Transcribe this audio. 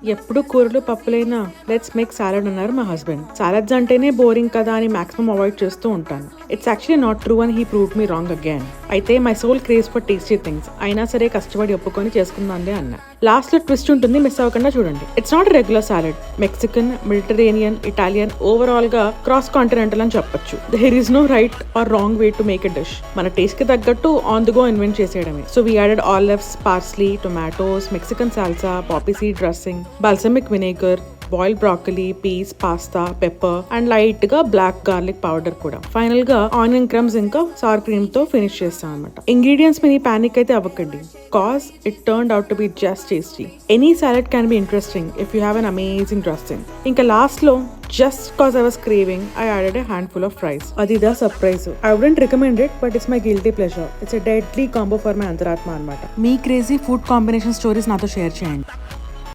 ఎప్పుడు కూరలు పప్పులైనా let's make salad అన్నారు మా హస్బెండ్. సాలడ్స్ అంటేనే బోరింగ్ కదా అని మాక్సిమం అవాయిడ్ చేస్తూ ఉంటాను. ఇట్స్ యాక్చువల్లీ నాట్ ట్రూ అని he proved me wrong again. అయితే my sole craze for tasty things అయినా సరే కష్టపడి ఒప్పుకొని చేసుకుందాంలే అన్నా. లాస్ట్ లో ట్విస్ట్ ఉంటుంది, మిస్ అవ్వకుండా చూడండి. It's not regular salad. Mexican, Mediterranean, Italian, overall గా క్రాస్ కాంటినెంటల్ అని చెప్పొచ్చు. There is no right or wrong way to make a dish. మన టేస్ట్ కి తగ్గట్టు ఆన్ ది గో ఇన్వెంట్ చేసేయడమే. So we added olives, parsley, tomatoes, Mexican salsa, poppy seed dressing, balsamic vinegar, boiled broccoli, peas, pasta, pepper and light గా black garlic powder కూడా. Final గా onion crumbs ఇంకా sour cream తో finish చేస్తాం అనమాట. Ingredients మీద panic అయితే అవ్వకండి, cause it turned out to be just tasty. Any salad can be interesting if you have an amazing dressing. ఇంకా లాస్ట్ లో just cause I was craving, I added a handful of fries. Adida surprise. I wouldn't recommend it, but it's my guilty pleasure. It's a deadly combo for my antaratma anamata. Me crazy food combination stories nato share cheyandi.